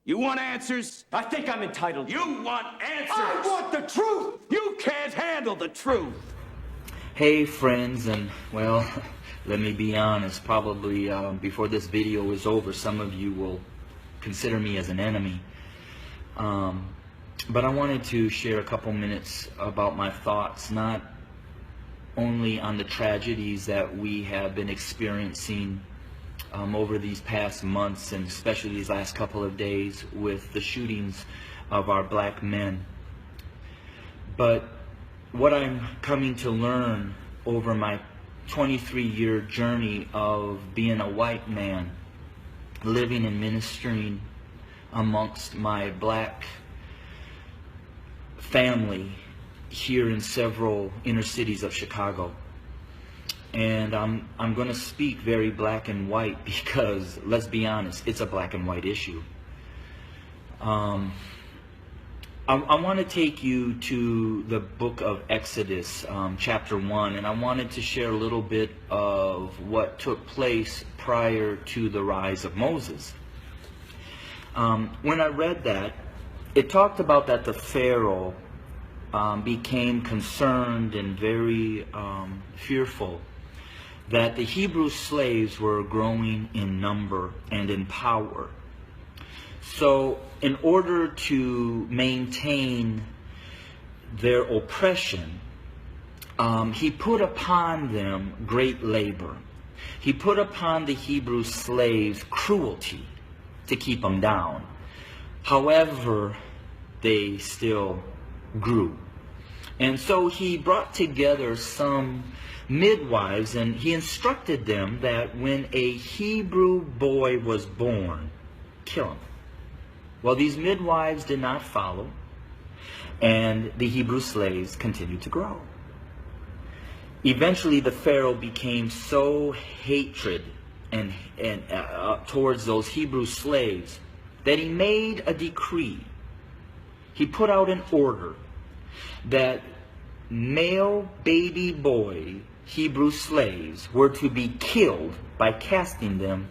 You want answers? I think I'm entitled. You want answers? I want the truth! You can't handle the truth. Hey friends, and well, let me be honest, probably before this video is over, some of you will consider me as an enemy. But I wanted to share a couple minutes about my thoughts, not only on the tragedies that we have been experiencing over these past months, and especially these last couple of days with the shootings of our black men, but what I'm coming to learn over my 23-year journey of being a white man, living and ministering amongst my black family here in several inner cities of Chicago. And I'm going to speak very black and white because, let's be honest, it's a black and white issue. I want to take you to the book of Exodus, chapter 1, and I wanted to share a little bit of what took place prior to the rise of Moses. When I read that, it talked about that the Pharaoh became concerned and very fearful that the Hebrew slaves were growing in number and in power. So in order to maintain their oppression, he put upon them great labor. He put upon the Hebrew slaves cruelty to keep them down. However, they still grew. And so he brought together some midwives, and he instructed them that when a Hebrew boy was born, kill him. Well, these midwives did not follow, and the Hebrew slaves continued to grow. Eventually, the Pharaoh became so hatred and towards those Hebrew slaves that he made a decree. He put out an order that male baby boy Hebrew slaves were to be killed by casting them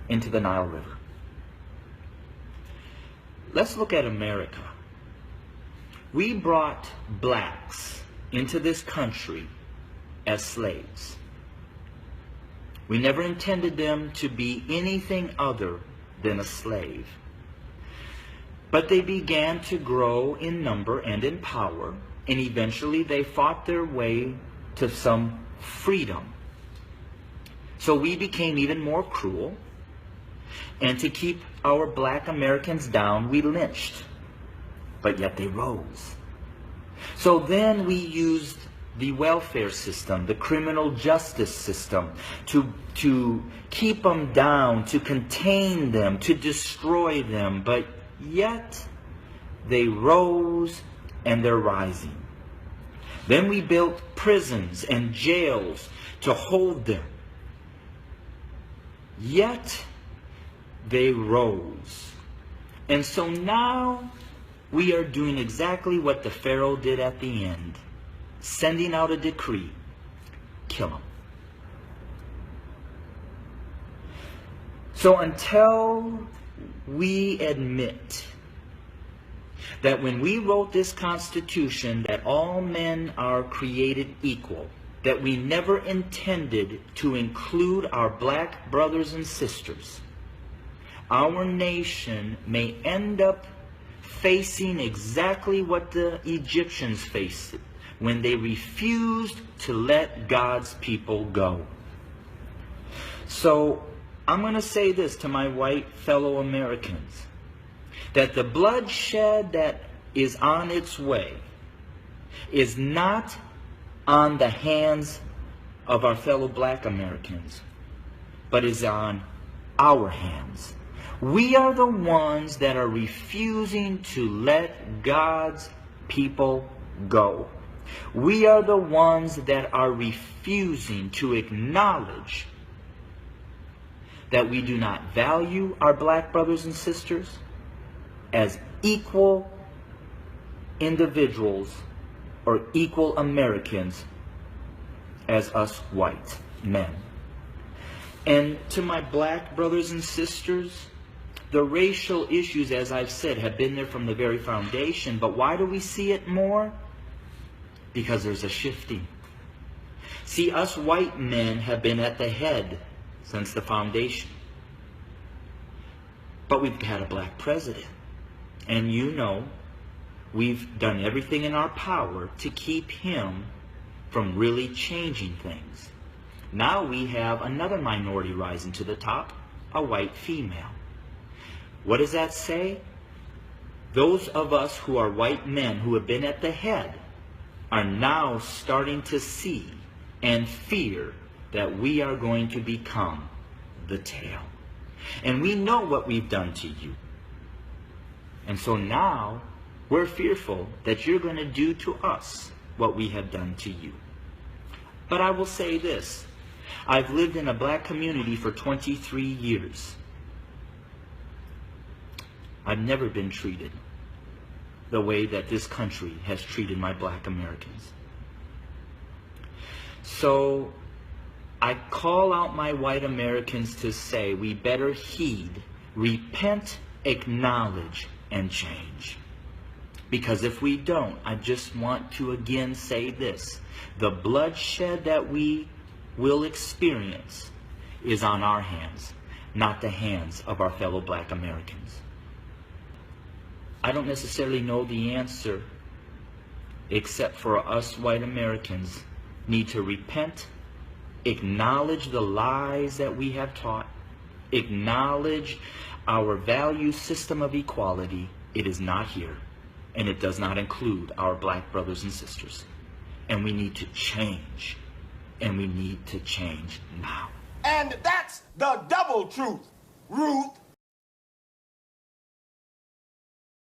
into the Nile River. Let's look at America. We brought blacks into this country as slaves. We never intended them to be anything other than a slave. But they began to grow in number and in power, and eventually they fought their way to some freedom. So we became even more cruel, and to keep our black Americans down, we lynched. But yet they rose. So then we used the welfare system, the criminal justice system, to keep them down, to contain them, to destroy them. But yet they rose, and they're rising. Then we built prisons and jails to hold them. Yet they rose. And so now we are doing exactly what the Pharaoh did at the end, sending out a decree: kill them. So until we admit that when we wrote this Constitution that all men are created equal, that we never intended to include our black brothers and sisters, our nation may end up facing exactly what the Egyptians faced when they refused to let God's people go. So I'm going to say this to my white fellow Americans, that the bloodshed that is on its way is not on the hands of our fellow black Americans, but is on our hands. We are the ones that are refusing to let God's people go. We are the ones that are refusing to acknowledge that we do not value our black brothers and sisters as equal individuals or equal Americans as us white men. And to my black brothers and sisters, The racial issues, as I've said, have been there from the very foundation. But why do we see it more? Because there's a shifting. See, us white men have been at the head since the foundation. But we've had a black president. And you know, we've done everything in our power to keep him from really changing things. Now we have another minority rising to the top, a white female. What does that say? Those of us who are white men who have been at the head are now starting to see and fear that we are going to become the tail. And we know what we've done to you. And so now we're fearful that you're going to do to us what we have done to you. But I will say this. I've lived in a black community for 23 years. I've never been treated the way that this country has treated my black Americans. So I call out my white Americans to say we better heed, repent, acknowledge, and change. Because if we don't, I just want to again say this. The bloodshed that we will experience is on our hands, not the hands of our fellow black Americans. I don't necessarily know the answer, except for us white Americans need to repent, acknowledge the lies that we have taught, acknowledge our value system of equality. It is not here, and it does not include our black brothers and sisters. And we need to change, and we need to change now. And that's the double truth, Ruth.